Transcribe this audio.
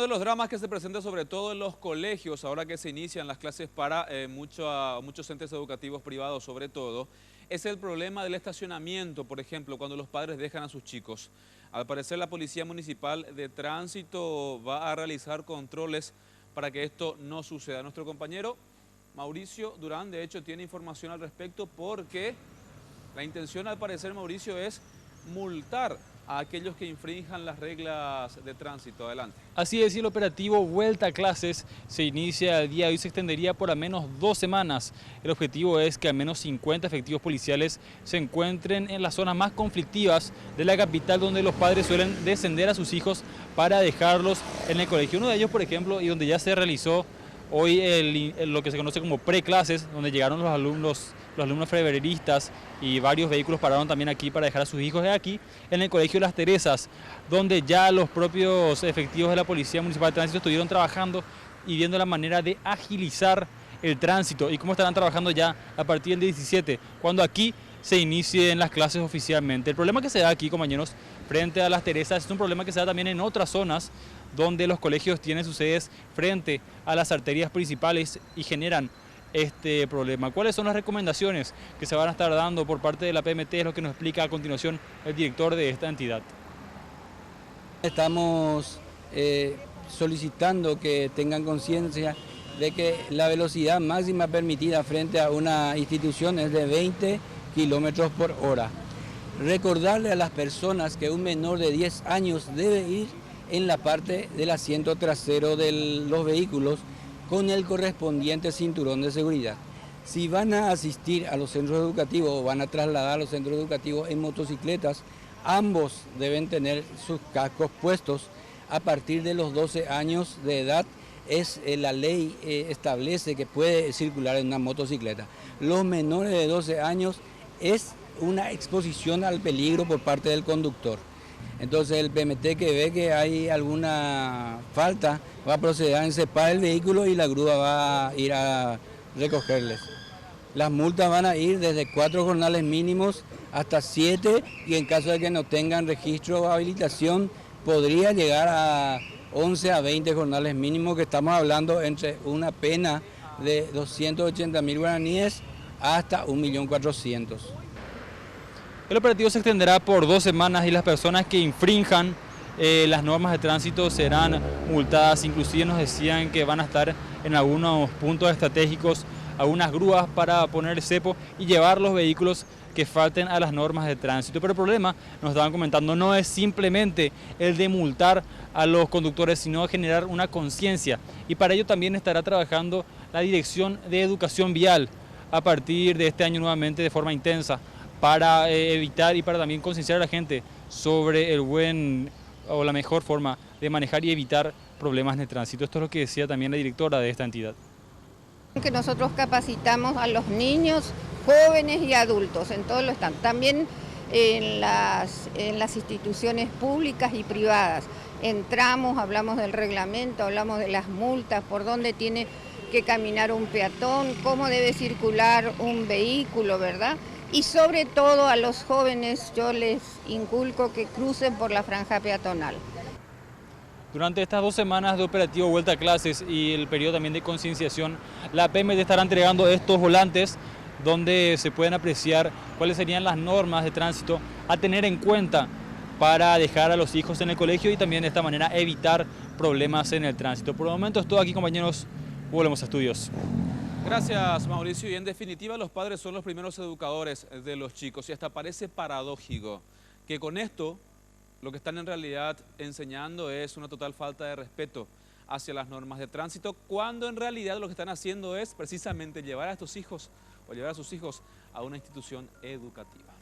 de los dramas que se presenta sobre todo en los colegios, ahora que se inician las clases para muchos centros educativos privados sobre todo, es el problema del estacionamiento, por ejemplo, cuando los padres dejan a sus chicos. Al parecer la Policía Municipal de Tránsito va a realizar controles para que esto no suceda. Nuestro compañero Mauricio Durán, de hecho, tiene información al respecto porque la intención, al parecer, Mauricio, es multar a aquellos que infrinjan las reglas de tránsito. Adelante. Así es, y el operativo Vuelta a Clases se inicia el día de hoy y se extendería por al menos 2 semanas. El objetivo es que al menos 50 efectivos policiales se encuentren en las zonas más conflictivas de la capital, donde los padres suelen descender a sus hijos para dejarlos en el colegio. Uno de ellos, por ejemplo, y donde ya se realizó hoy lo que se conoce como preclases, donde llegaron los alumnos febreristas y varios vehículos pararon también aquí para dejar a sus hijos, aquí en el Colegio Las Teresas, donde ya los propios efectivos de la Policía Municipal de Tránsito estuvieron trabajando y viendo la manera de agilizar el tránsito y cómo estarán trabajando ya a partir del 17, cuando aquí se inicien las clases oficialmente. El problema que se da aquí, compañeros, frente a Las Teresas, es un problema que se da también en otras zonas donde los colegios tienen sus sedes frente a las arterias principales y generan este problema. ¿Cuáles son las recomendaciones que se van a estar dando por parte de la PMT? Es lo que nos explica a continuación el director de esta entidad. Estamos solicitando que tengan conciencia de que la velocidad máxima permitida frente a una institución es de 20 kilómetros por hora. Recordarle a las personas que un menor de 10 años debe ir en la parte del asiento trasero de los vehículos con el correspondiente cinturón de seguridad. Si van a asistir a los centros educativos o van a trasladar a los centros educativos en motocicletas, ambos deben tener sus cascos puestos. A partir de los 12 años de edad, la ley establece que puede circular en una motocicleta. Los menores de 12 años es una exposición al peligro por parte del conductor. Entonces el PMT, que ve que hay alguna falta, va a proceder a encepar el vehículo y la grúa va a ir a recogerles. Las multas van a ir desde 4 jornales mínimos hasta 7, y en caso de que no tengan registro o habilitación podría llegar a 11 a 20 jornales mínimos, que estamos hablando entre una pena de 280.000 guaraníes hasta 1.400.000. El operativo se extenderá por 2 semanas y las personas que infrinjan las normas de tránsito serán multadas. Inclusive nos decían que van a estar en algunos puntos estratégicos algunas grúas para poner cepo y llevar los vehículos que falten a las normas de tránsito. Pero el problema, nos estaban comentando, no es simplemente el de multar a los conductores, sino generar una conciencia. Y para ello también estará trabajando la Dirección de Educación Vial a partir de este año nuevamente de forma intensa, para evitar y para también concienciar a la gente sobre la mejor forma de manejar y evitar problemas en el tránsito. Esto es lo que decía también la directora de esta entidad. Que nosotros capacitamos a los niños, jóvenes y adultos, en todo lo están. También en las instituciones públicas y privadas. Entramos, hablamos del reglamento, hablamos de las multas, por dónde tiene que caminar un peatón, cómo debe circular un vehículo, ¿verdad? Y sobre todo a los jóvenes yo les inculco que crucen por la franja peatonal. Durante estas 2 semanas de operativo Vuelta a Clases y el periodo también de concienciación, la PMT estará entregando estos volantes donde se pueden apreciar cuáles serían las normas de tránsito a tener en cuenta para dejar a los hijos en el colegio y también de esta manera evitar problemas en el tránsito. Por el momento es todo aquí, compañeros, volvemos a estudios. Gracias, Mauricio. Y en definitiva, los padres son los primeros educadores de los chicos y hasta parece paradójico que con esto lo que están en realidad enseñando es una total falta de respeto hacia las normas de tránsito, cuando en realidad lo que están haciendo es precisamente llevar a estos hijos o llevar a sus hijos a una institución educativa.